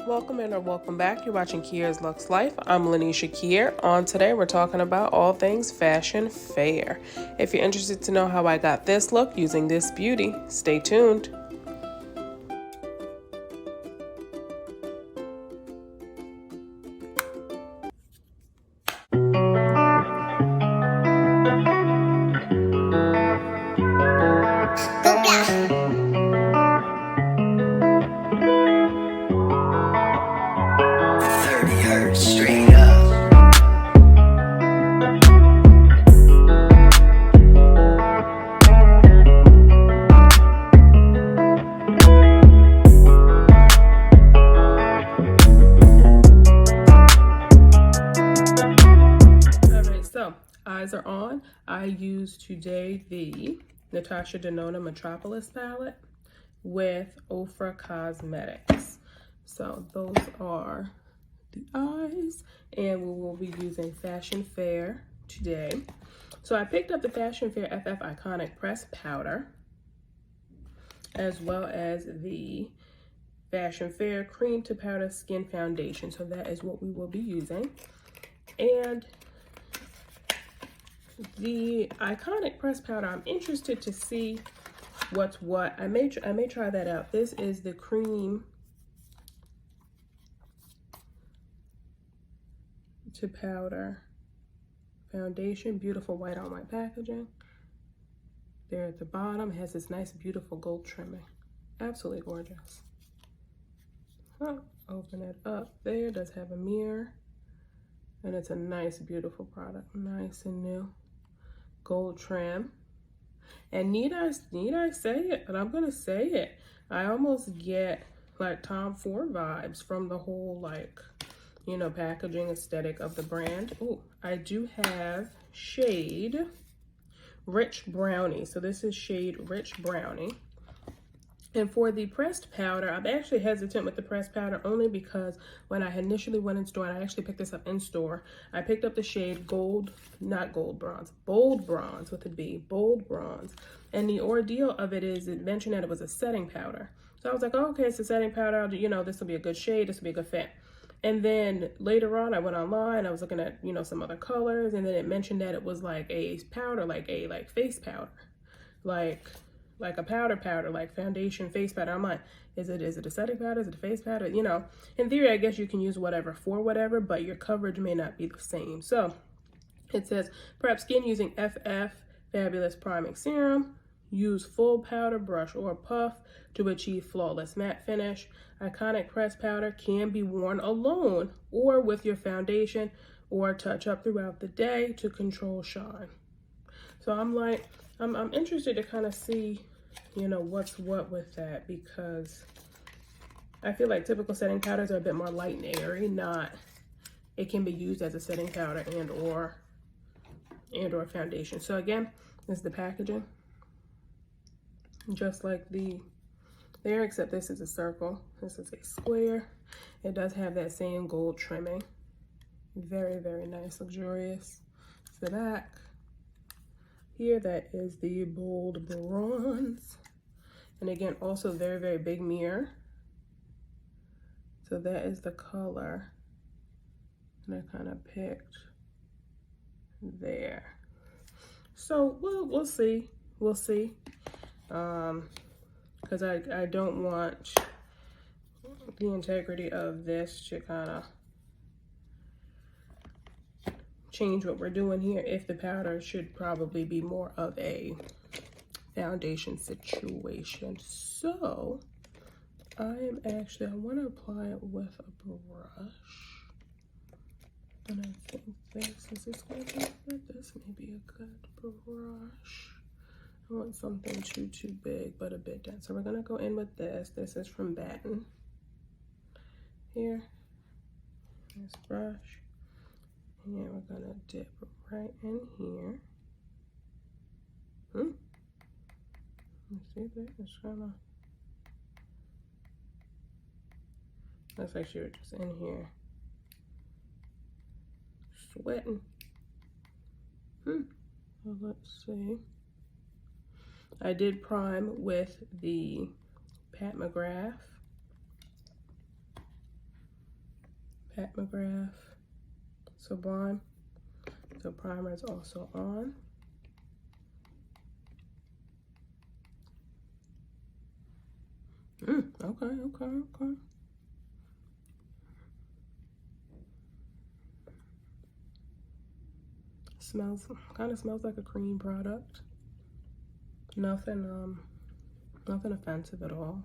Welcome in or welcome back. You're watching Kia's Luxe Life. I'm Lanisha Kia. On today, we're talking about all things fashion fair. If you're interested to know how I got this look using this beauty, stay tuned. Eyes are on. I used today the Natasha Denona Metropolis palette with Ofra Cosmetics. So those are the eyes, and we will be using Fashion Fair today. So I picked up the Fashion Fair FF Iconic Press Powder, as well as the Fashion Fair Cream to Powder Skin Foundation. So that is what we will be using. And the Iconic Press Powder, I'm interested to see what's what. I may try that out. This is the Cream to Powder Foundation. Beautiful white on white packaging. There at the bottom, it has this nice beautiful gold trimming. Absolutely gorgeous. Open it up. There, it does have a mirror. And it's a nice, beautiful product. Nice and new. Gold trim. And need I say it? But I'm gonna say it. I almost get like Tom Ford vibes from the whole, like, you know, packaging aesthetic of the brand. Oh, I do have shade Rich Brownie. So this is shade Rich Brownie. And for the pressed powder, I'm actually hesitant with the pressed powder only because when I initially went in store, and I actually picked this up in store, I picked up the shade Bold Bronze with a B, Bold Bronze. And the ordeal of it is, it mentioned that it was a setting powder. So I was like, oh, okay, it's a setting powder. You know, this will be a good shade. This will be a good fit. And then later on, I went online. I was looking at, you know, some other colors. And then it mentioned that it was like a powder, like a face powder. Like a powder, like foundation face powder. I'm like, is it a setting powder? Is it a face powder? You know, in theory, I guess you can use whatever for whatever, but your coverage may not be the same. So it says, prep skin using FF Fabulous Priming Serum. Use full powder brush or puff to achieve flawless matte finish. Iconic press powder can be worn alone or with your foundation or touch up throughout the day to control shine. So I'm like, I'm interested to kind of see, you know, what's what with that, because I feel like typical setting powders are a bit more light and airy, it can be used as a setting powder and or foundation. So again, this is the packaging. Just like there, except this is a circle. This is a square. It does have that same gold trimming. Very, very nice, luxurious. It's the back. Here, that is the Bold Bronze. And again, also very, very big mirror. So that is the color. And I kind of picked there. So we'll see. We'll see. Because I don't want the integrity of this to kind of change what we're doing here. If the powder should probably be more of a foundation situation. So I want to apply it with a brush, and I think this may be a good brush. I want something too big but a bit dense. So we're gonna go in with this. This is from Batten. Here, this brush. And we're gonna dip right in here. You see that? It's kinda, looks like she was just in here sweating. Well, let's see. I did prime with the Pat McGrath Pat McGrath Sublime. So primer is also on. Okay. Kind of smells like a cream product. Nothing offensive at all.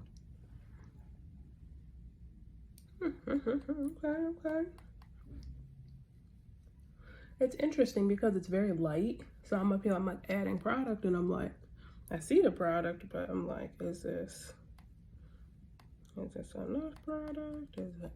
Okay. It's interesting because it's very light. So I'm up here, I'm like adding product, and I'm like, I see the product, but I'm like, is this enough product? Is it?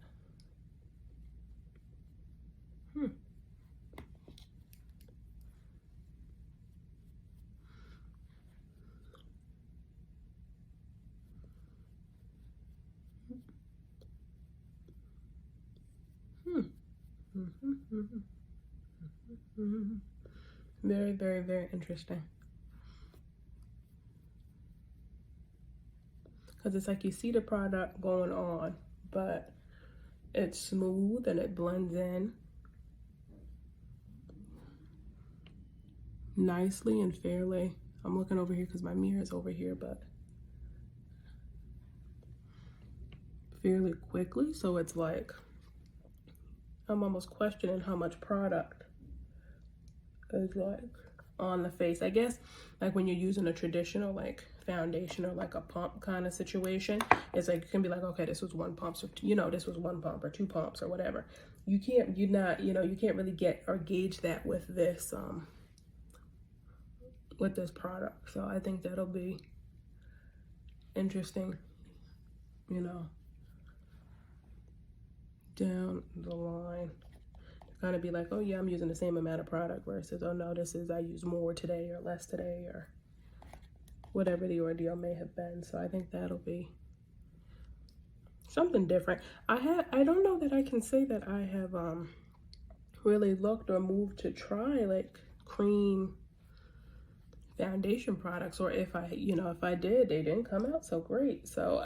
Very interesting. Because it's like you see the product going on, but it's smooth and it blends in nicely and fairly. I'm looking over here because my mirror is over here, but fairly quickly. So it's like, I'm almost questioning how much product is like on the face. I guess like when you're using a traditional like foundation or like a pump kind of situation, it's like you can be like, okay, this was one pump, so this was one pump or two pumps or whatever. You can't really get or gauge that with this product. So I think that'll be interesting, down the line. Kind of be like, oh yeah, I'm using the same amount of product, versus, oh no, I use more today or less today, or whatever the ordeal may have been. So I think that'll be something different. I don't know that I can say that I have really looked or moved to try like cream foundation products, or if I did, they didn't come out so great. So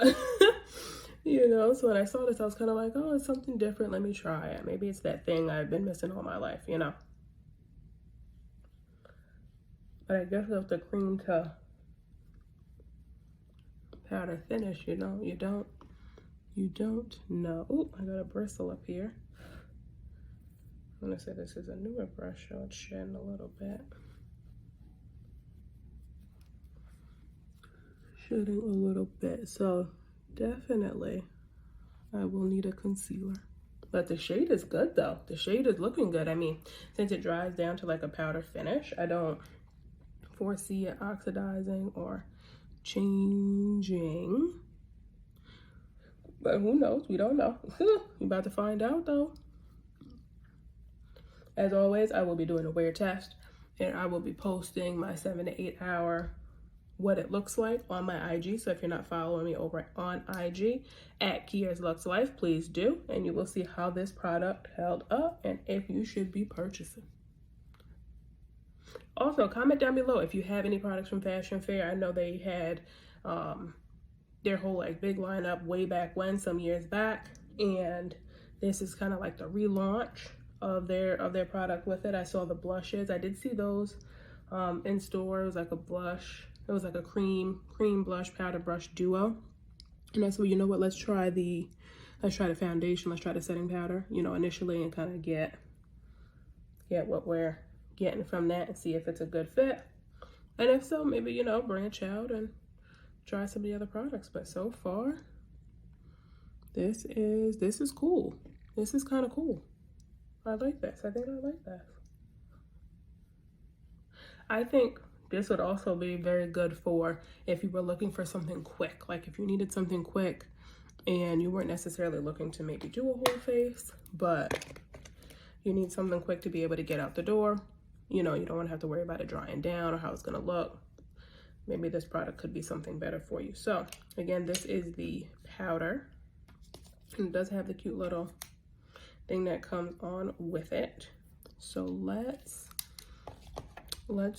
so when I saw this, I was kind of like, oh, it's something different, let me try it. Maybe it's that thing I've been missing all my life, But I guess with the cream to powder finish, you don't know. Oh, I got a bristle up here. I'm gonna say this is a newer brush, so it's shedding a little bit. So definitely I will need a concealer. But the shade is good though. The shade is looking good. I mean, since it dries down to like a powder finish, I don't foresee it oxidizing or changing. But who knows? We don't know. We're about to find out though. As always, I will be doing a wear test, and I will be posting my 7 to 8 hour what it looks like on my IG. So if you're not following me over on IG at Kia's Luxe Life, please do, and you will see how this product held up and if you should be purchasing. Also, comment down below if you have any products from Fashion Fair. I know they had their whole like big lineup way back when, some years back, and this is kind of like the relaunch of their product with it. I saw the blushes. I did see those in store. It was like a blush. It was like a cream blush powder brush duo. And I said, well, you know what? Let's try the foundation. Let's try the setting powder, initially, and kind of get what we're getting from that and see if it's a good fit. And if so, maybe, branch out and try some of the other products. But so far, this is cool. This is kind of cool. I like this. I think I like that. I think this would also be very good for if you were looking for something quick. Like if you needed something quick and you weren't necessarily looking to maybe do a whole face, but you need something quick to be able to get out the door. You don't want to have to worry about it drying down or how it's going to look. Maybe this product could be something better for you. So again, this is the powder. And it does have the cute little thing that comes on with it. So we're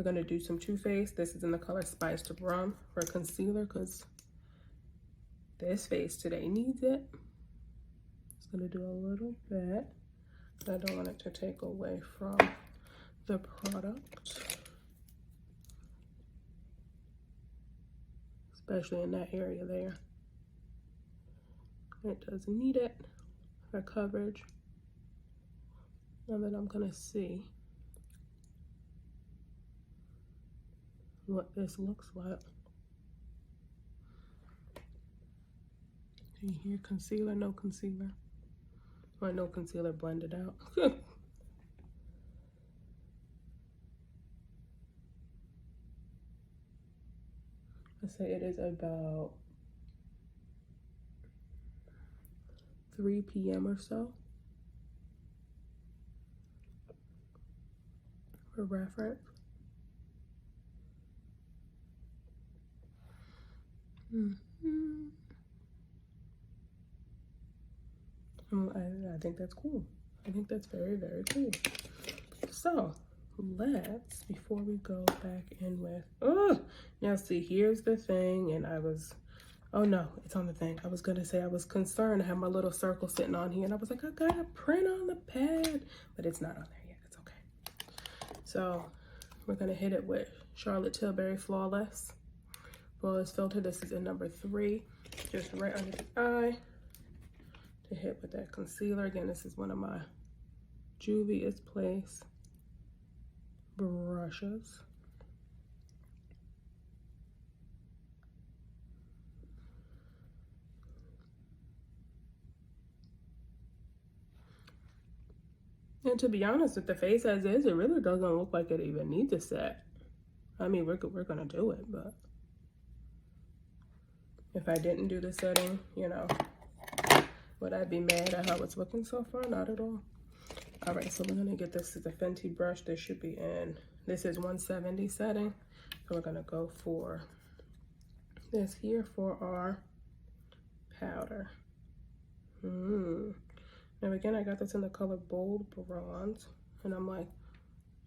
gonna do some Too Faced. This is in the color Spiced Rum for concealer, because this face today needs it. gonna do a little bit. I don't want it to take away from the product, especially in that area there. It doesn't need it for coverage. And then I'm gonna see what this looks like. See here, concealer, no concealer. Or no concealer blended out. I say it is about 3 p.m. or so for reference. I think that's cool. I think that's very, very cool. So let's, before we go back in with, now see, here's the thing, and oh no, it's on the thing. I was gonna say I was concerned. I have my little circle sitting on here, and I was like, I got a print on the pad, but it's not on there yet. It's okay. So we're gonna hit it with Charlotte Tilbury Flawless Filter. This is in number 3, just right under the eye to hit with that concealer. Again, this is one of my Juvia's Place brushes. And to be honest, with the face as is, it really doesn't look like it even needs a set. I mean, we're gonna do it, but if I didn't do the setting, you know, would I be mad at how it's looking so far? Not at all. All right, so we're gonna get this as a Fenty brush. This should be in, this is 170 setting. So we're gonna go for this here for our powder. Now again, I got this in the color Bold Bronze, and I'm like,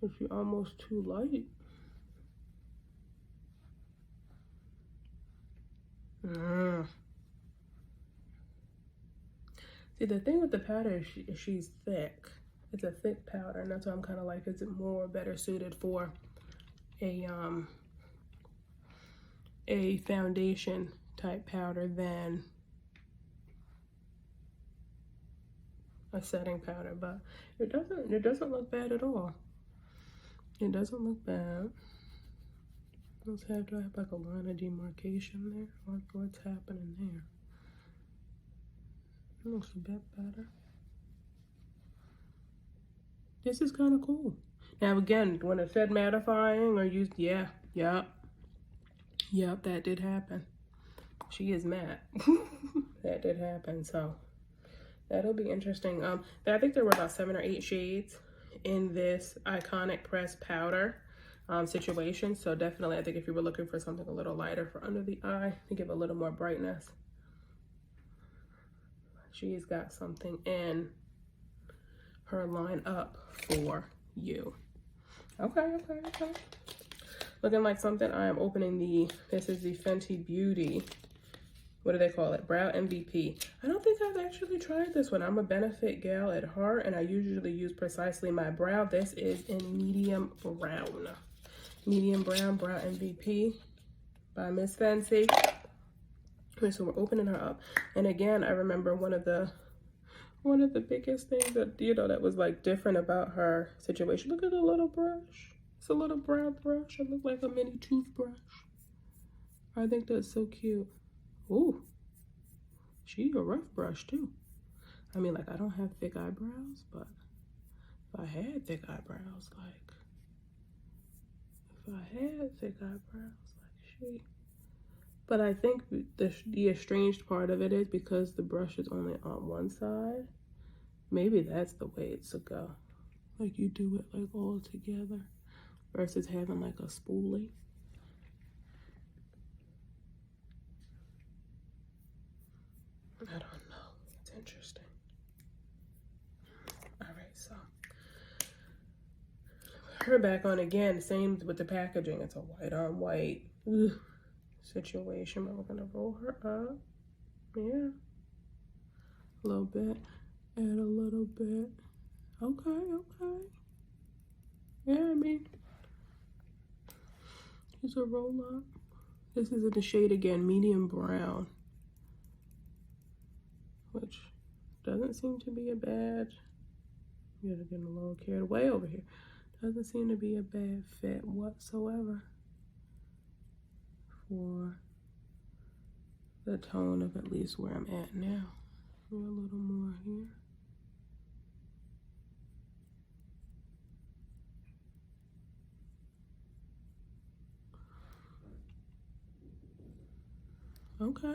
is she almost too light? See, the thing with the powder is she's thick. It's a thick powder, and that's why I'm kind of like, is it more better suited for a foundation type powder than a setting powder? But it doesn't look bad at all. It doesn't look bad. Let's have to have like a line of demarcation there. What's happening there? It looks a bit better. This is kind of cool. Now again, when it said mattifying or used, yep, that did happen. She is matte. That did happen, so that'll be interesting. I think there were about 7 or 8 shades in this Iconic Press powder situation. So definitely, I think if you were looking for something a little lighter for under the eye to give a little more brightness, she's got something in her lineup for you. Okay. Looking like something I am opening this is the Fenty Beauty, what do they call it? Brow MVP. I don't think I've actually tried this one. I'm a Benefit gal at heart, and I usually use Precisely My Brow. This is in medium brown. Medium brown, Brow MVP by Miss Fenty. Okay, so we're opening her up. And again, I remember one of the biggest things that, you know, that was like different about her situation. Look at the little brush. It's a little brown brush. It looks like a mini toothbrush. I think that's so cute. Ooh, she a rough brush too. I mean, like, I don't have thick eyebrows, but if I had thick eyebrows, like she. But I think the estranged part of it is because the brush is only on one side. Maybe that's the way it's to go. Like, you do it like all together versus having like a spoolie. I don't know. It's interesting. All right, so her back on again. Same with the packaging. It's a white on white situation, but we're gonna roll her up. Yeah, a little bit. Add a little bit. Okay, okay. Yeah, I mean, here's a roll up. This is in the shade again, medium brown, which doesn't seem to be a bad, you're getting a little carried away over here. Doesn't seem to be a bad fit whatsoever for the tone of at least where I'm at now. A little more here. Okay,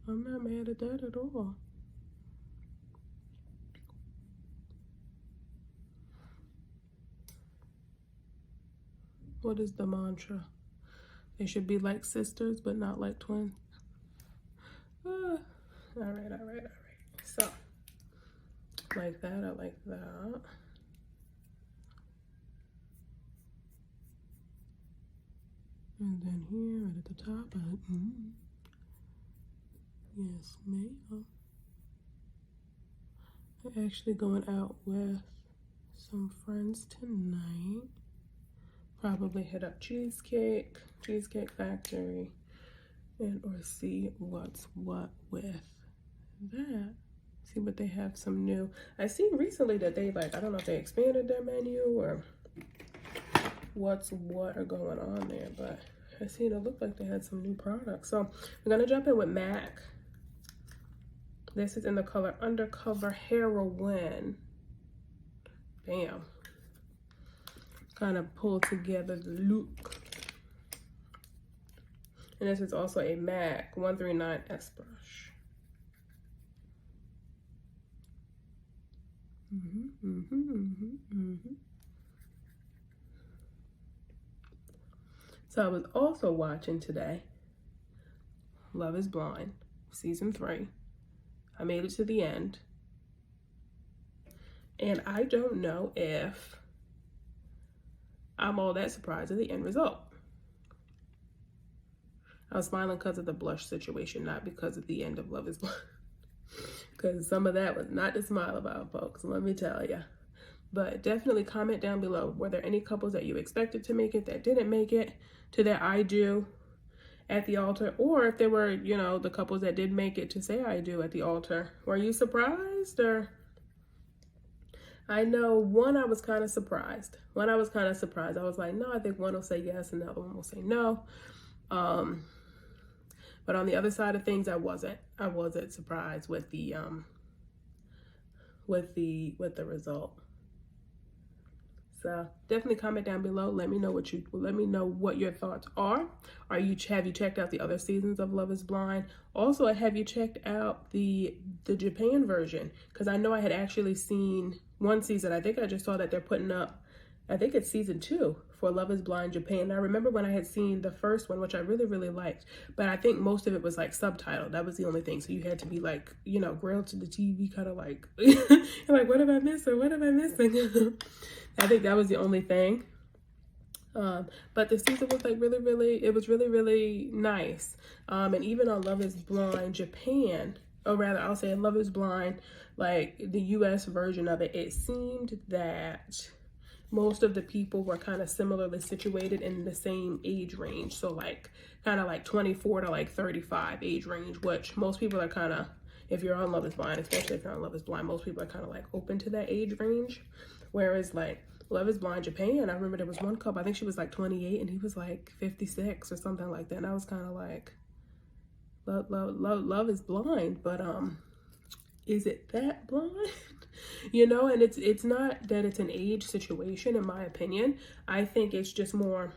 I'm not mad at that at all. What is the mantra? They should be like sisters, but not like twins. All right. So, like that, I like that. And then here, right at the top, yes, ma'am. I'm actually going out with some friends tonight. Probably hit up Cheesecake Factory, and or see what's what with that. See what they have some new. I seen recently that they I don't know if they expanded their menu or what's what are going on there, but I seen it looked like they had some new products. So we're gonna jump in with MAC. This is in the color Undercover Heroine. Bam. Kind of pull together the look. And this is also a MAC 139 S brush. So I was also watching today Love is Blind, season 3. I made it to the end. And I don't know if I'm all that surprised at the end result. I was smiling because of the blush situation, not because of the end of Love is Blind. Because some of that was not to smile about, folks, let me tell you. But definitely comment down below, were there any couples that you expected to make it that didn't make it to their I do at the altar? Or if there were, you know, the couples that did make it to say I do at the altar. Were you surprised? Or I know one I was kind of surprised. I was like, no, I think one will say yes and the other one will say no. But on the other side of things, I wasn't surprised with the result. So definitely comment down below. Let me know what your thoughts are. Have you checked out the other seasons of Love is Blind? Also, have you checked out the Japan version? Because I know I had actually seen one season. I think I just saw that they're putting up, I think it's season 2 for Love is Blind Japan. I remember when I had seen the first one, which I really, really liked, but I think most of it was like subtitled. That was the only thing. So you had to be like, you know, grilled to the TV, kind of like, you're like, what am I missing? What am I missing? I think that was the only thing. But the season was like really nice. And even on Love is Blind Japan, or rather I'll say Love is Blind, like the US version of it, it seemed that most of the people were kind of similarly situated in the same age range. So like kind of like 24 to like 35 age range, which most people are kind of, if you're on Love is Blind, especially if you're on Love is Blind, most people are kind of like open to that age range. Whereas like Love is Blind Japan, I remember there was one couple, I think she was like 28 and he was like 56 or something like that. And I was kind of like, love is blind, but is it that blind? You know, and it's not that it's an age situation, in my opinion. I think it's just more,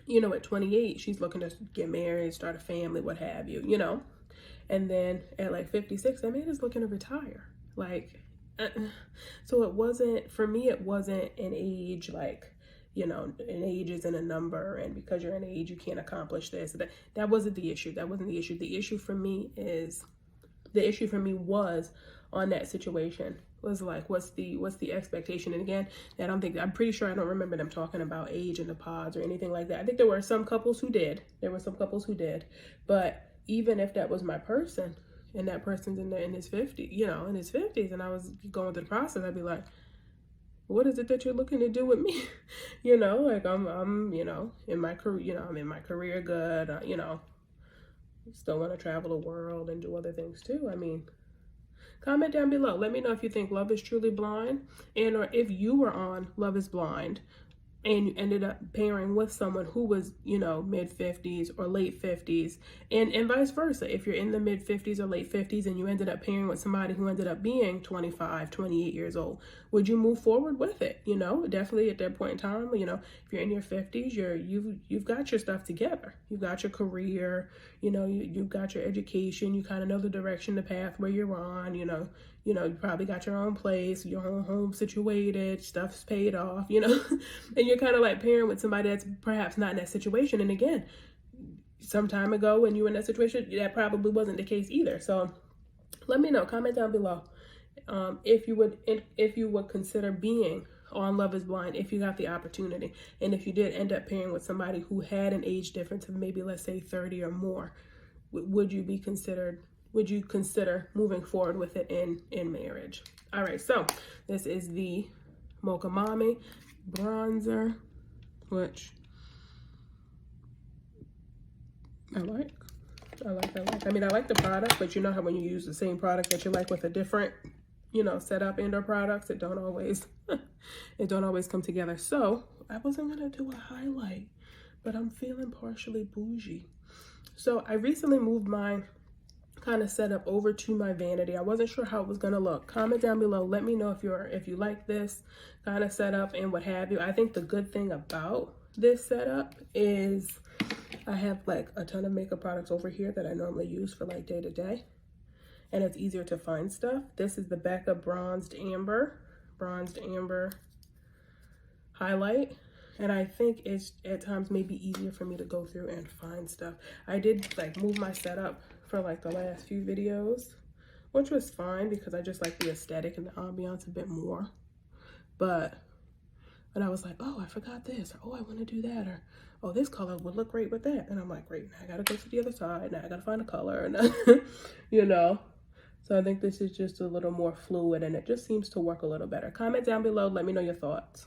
you know, at 28, she's looking to get married, start a family, what have you, you know. And then at like 56, that man is looking to retire. Like, so it wasn't, for me, it wasn't an age, like, you know, an age isn't a number, and because you're an age, you can't accomplish this. That wasn't the issue. That wasn't the issue. The issue for me was on that situation was like, what's the expectation? And again, I'm pretty sure I don't remember them talking about age in the pods or anything like that. I think there were some couples who did. But even if that was my person, and that person's in his 50s, you know, in his 50s, and I was going through the process, I'd be like, what is it that you're looking to do with me? You know, like I'm, you know, in my career, you know, I'm in my career good, you know, still want to travel the world and do other things too. I mean, comment down below. Let me know if you think Love is Truly Blind, and or if you were on Love is Blind and you ended up pairing with someone who was, you know, mid-50s or late 50s, and vice versa. If you're in the mid-50s or late 50s and you ended up pairing with somebody who ended up being 25, 28 years old, would you move forward with it? You know, definitely at that point in time, you know, if you're in your 50s, you've got your stuff together. You've got your career, you know, you've got your education, you kind of know the direction, the path where you're on, you know, you probably got your own place, your own home situated, stuff's paid off, you know, and you're kind of like pairing with somebody that's perhaps not in that situation. And again, some time ago when you were in that situation, that probably wasn't the case either. So let me know, comment down below, if you would consider being on Love is Blind if you got the opportunity, and if you did end up pairing with somebody who had an age difference of maybe, let's say, 30 or more, would you consider moving forward with it in marriage? All right, so this is the Mocha Mommy bronzer, which I like. I mean, I like the product, but you know how when you use the same product that you like with a different, you know, setup and or products, it don't always come together. So I wasn't gonna do a highlight, but I'm feeling partially bougie. So I recently moved my kind of setup over to my vanity. I wasn't sure how it was gonna look. Comment down below. Let me know if you like this kind of setup and what have you. I think the good thing about this setup is I have like a ton of makeup products over here that I normally use for like day to day, and it's easier to find stuff. This is the Becca Bronzed Amber highlight, and I think it's at times maybe easier for me to go through and find stuff. I did like move my setup for like the last few videos, which was fine because I just like the aesthetic and the ambiance a bit more. But when I was like, oh, I forgot this, or oh, I want to do that, or oh, this color would look great with that, and I'm like, great, now I gotta go to the other side, now I gotta find a color, and you know. So I think this is just a little more fluid, and it just seems to work a little better. Comment down below, let me know your thoughts.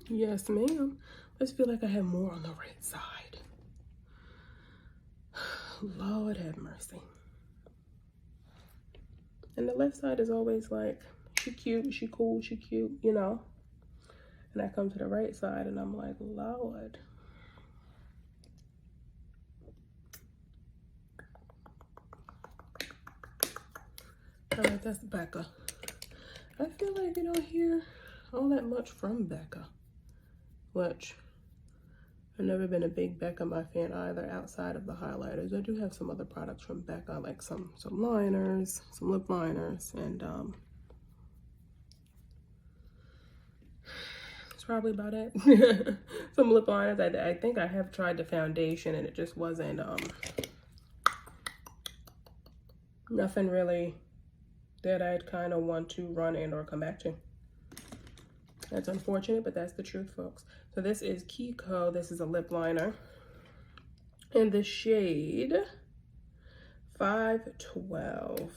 Yes, ma'am. Let's feel like I have more on the right side. Lord have mercy. And the left side is always like, she cute, she cool, she cute, you know. And I come to the right side and I'm like, Lord. All right, that's Becca. I feel like you don't hear all that much from Becca, which I've never been a big Becca fan either outside of the highlighters. I do have some other products from Becca, like some liners, some lip liners, and it's probably about it. Some lip liners. I think I have tried the foundation and it just wasn't, nothing really that I'd kind of want to run in or come back to. That's unfortunate, but that's the truth, folks. So this is Kiko. This is a lip liner in the shade 512.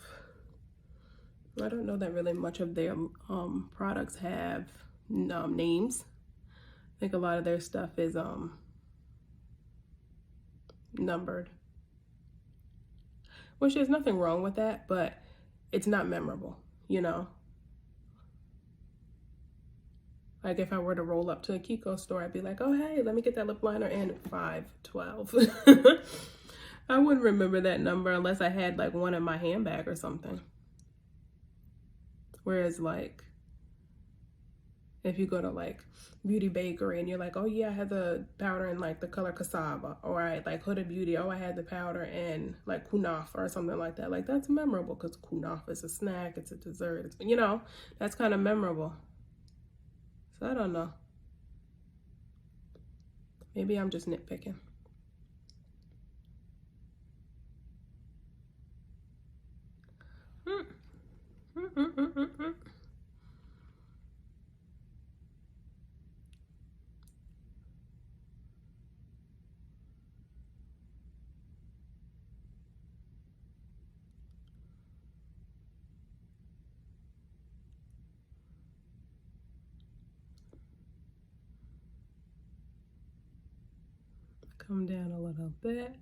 I don't know that really much of their products have names. I think a lot of their stuff is numbered, which there's nothing wrong with that, but it's not memorable, you know. Like if I were to roll up to a Kiko store, I'd be like, oh, hey, let me get that lip liner in 512. I wouldn't remember that number unless I had like one in my handbag or something. Whereas like, if you go to like Beauty Bakery and you're like, oh yeah, I had the powder in like the color cassava, or I like Huda Beauty, oh, I had the powder in like kunafa or something like that. Like that's memorable because kunafa is a snack, it's a dessert, it's, you know, that's kind of memorable. So I don't know. Maybe I'm just nitpicking. come down a little bit.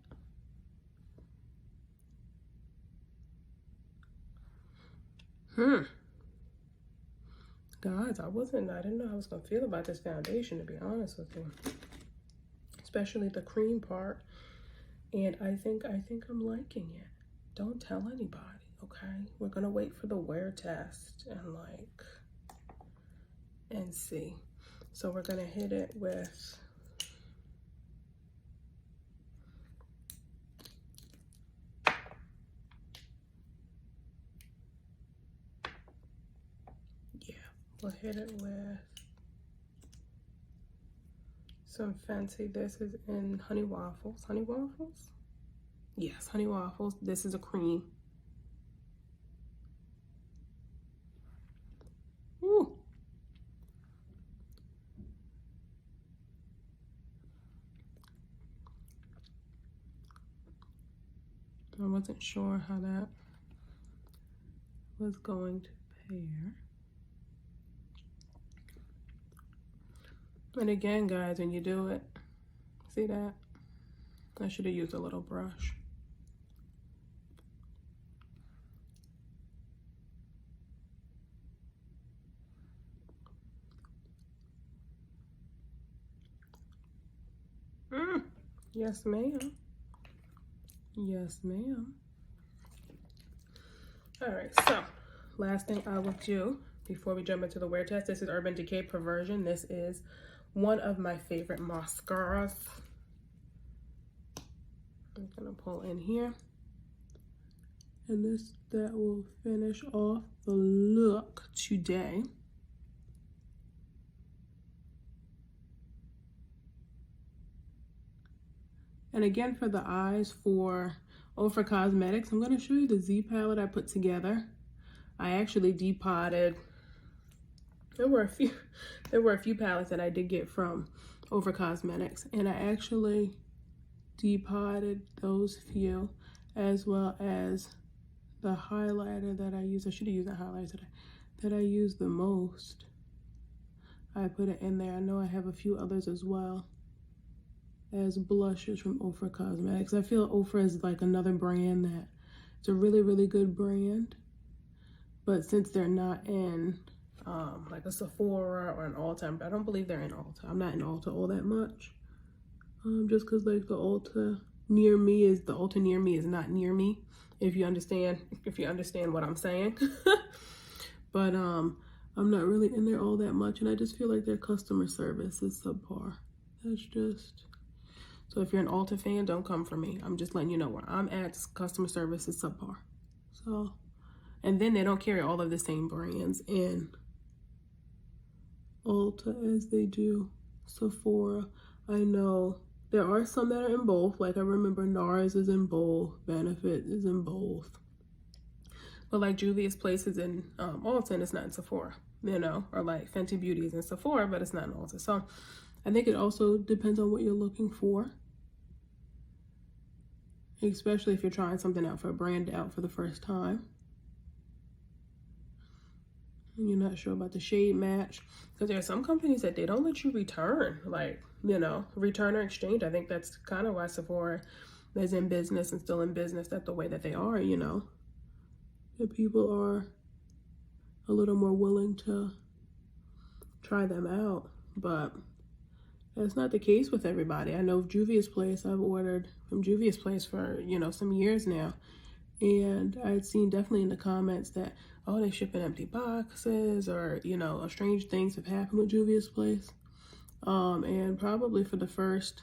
Guys, I didn't know how I was gonna feel about this foundation, to be honest with you. Especially the cream part. And I think I'm liking it. Don't tell anybody, okay? We're gonna wait for the wear test and see. So we're gonna hit it with we'll hit it with some fancy, this is in honey waffles. Honey waffles? Yes, honey waffles. This is a cream. Ooh. I wasn't sure how that was going to pair. And again, guys, when you do it, see that? I should have used a little brush. Yes, ma'am. Yes, ma'am. All right, so last thing I will do before we jump into the wear test, this is Urban Decay Perversion. This is one of my favorite mascaras. I'm gonna pull in here. And that will finish off the look today. And again, for the eyes for Ofra Cosmetics, I'm gonna show you the Z palette I put together. I actually depotted. There were a few palettes that I did get from Ofra Cosmetics, and I actually depotted those few, as well as the highlighter that I use. I should have used the highlighter that I use the most. I put it in there. I know I have a few others as well as blushes from Ofra Cosmetics. I feel Ofra is like another brand that it's a really, really good brand. But since they're not in like a Sephora or an Ulta, I don't believe they're in Ulta. I'm not in Ulta all that much. Just because like the Ulta near me is not near me. If you understand what I'm saying. But I'm not really in there all that much, and I just feel like their customer service is subpar. That's just. So if you're an Ulta fan, don't come for me. I'm just letting you know where I'm at. Customer service is subpar. So, and then they don't carry all of the same brands in Ulta as they do Sephora. I know there are some that are in both. Like I remember NARS is in both. Benefit is in both. But like Juvia's Place is in Ulta and it's not in Sephora. You know, or like Fenty Beauty is in Sephora, but it's not in Ulta. So I think it also depends on what you're looking for. Especially if you're trying something out for a brand out for the first time. And you're not sure about the shade match. Because there are some companies that they don't let you return. Like, you know, return or exchange. I think that's kind of why Sephora is in business and still in business that the way that they are, you know. The people are a little more willing to try them out. But that's not the case with everybody. I know Juvia's Place, I've ordered from Juvia's Place for, you know, some years now. And I'd seen definitely in the comments that, oh, they ship in empty boxes or, you know, strange things have happened with Juvia's Place. And probably for the first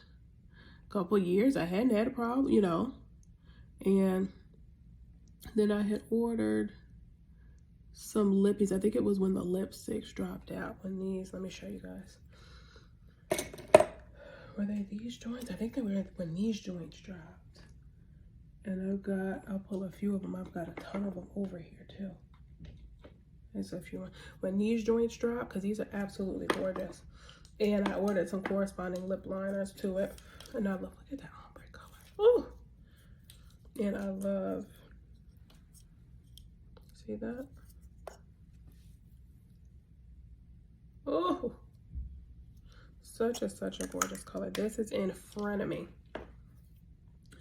couple years, I hadn't had a problem, you know. And then I had ordered some lippies. I think it was when the lipsticks dropped out. When these, let me show you guys. Were they these joints? I think they were when these joints dropped. And I'll pull a few of them. I've got a ton of them over here too. There's a few. When these joints drop, because these are absolutely gorgeous. And I ordered some corresponding lip liners to it. And I love, look at that ombre color. Ooh! And I love, see that? such a gorgeous color. This is in Frenemy.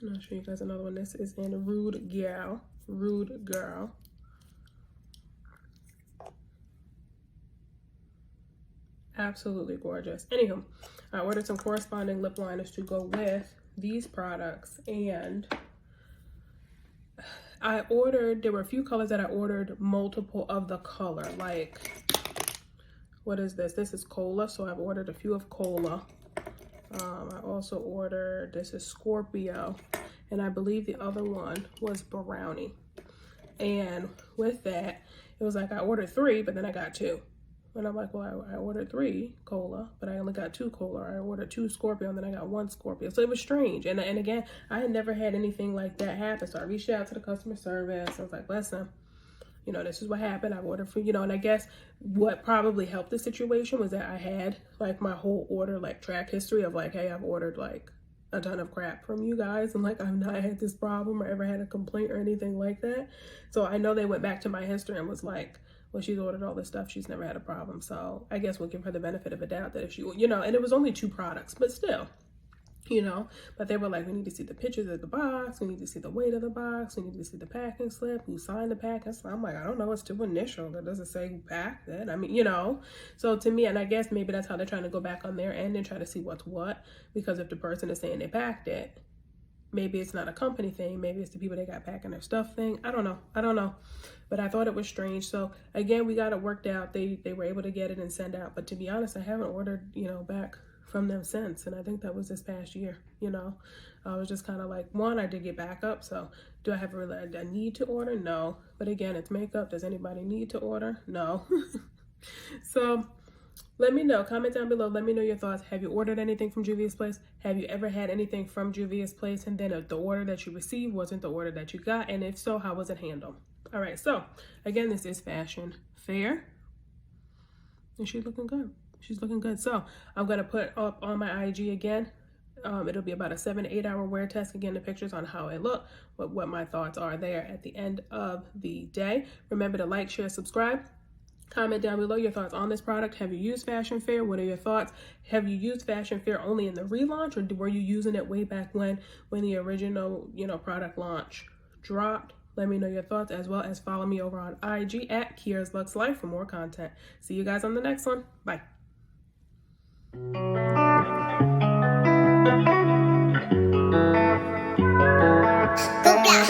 And I'll show you guys another one. This is in Rude Girl. Rude Girl. Absolutely gorgeous. Anywho, I ordered some corresponding lip liners to go with these products, and I ordered, there were a few colors that I ordered multiple of the color. Like, what is this? This is Cola, so I've ordered a few of Cola. I also ordered, this is Scorpio, and I believe the other one was Brownie. And with that, it was like I ordered 3, but then I got 2. And I'm like, well, I ordered 3 Cola, but I only got 2 Cola. I ordered 2 Scorpio, and then I got 1 Scorpio. So it was strange. And again, I had never had anything like that happen. So I reached out to the customer service. I was like, listen, you know, this is what happened. I ordered for, you know, and I guess what probably helped the situation was that I had like my whole order, like track history of like, hey, I've ordered like a ton of crap from you guys. And like, I've not had this problem or ever had a complaint or anything like that. So I know they went back to my history and was like, well, she's ordered all this stuff. She's never had a problem. So I guess we'll give her the benefit of a doubt that if she, you know, and it was only 2 products, but still, you know, but they were like, we need to see the pictures of the box. We need to see the weight of the box. We need to see the packing slip. Who signed the packing slip? I'm like, I don't know. It's too initial. It doesn't say who packed it. I mean, you know, so to me, and I guess maybe that's how they're trying to go back on their end and try to see what's what, because if the person is saying they packed it, maybe it's not a company thing. Maybe it's the people that got packing their stuff thing. I don't know. But I thought it was strange. So again, we got it worked out. They were able to get it and send out. But to be honest, I haven't ordered, you know, back from them since. And I think that was this past year, you know. I was just kind of like, one, I did get back up. So do I have a need to order? No. But again, it's makeup. Does anybody need to order? No. So let me know. Comment down below. Let me know your thoughts. Have you ordered anything from Juvia's Place? Have you ever had anything from Juvia's Place and then the order that you received wasn't the order that you got? And if so, how was it handled? All right. So again, this is Fashion Fair. And she's looking good. She's looking good. So I'm going to put up on my IG again. It'll be about a 7 to 8 hour wear test. Again, the pictures on how it looked, what my thoughts are there at the end of the day. Remember to like, share, subscribe. Comment down below your thoughts on this product. Have you used Fashion Fair? What are your thoughts? Have you used Fashion Fair only in the relaunch, or were you using it way back when the original, you know, product launch dropped? Let me know your thoughts, as well as follow me over on IG at Kiara's Luxe Life for more content. See you guys on the next one. Bye. Booga.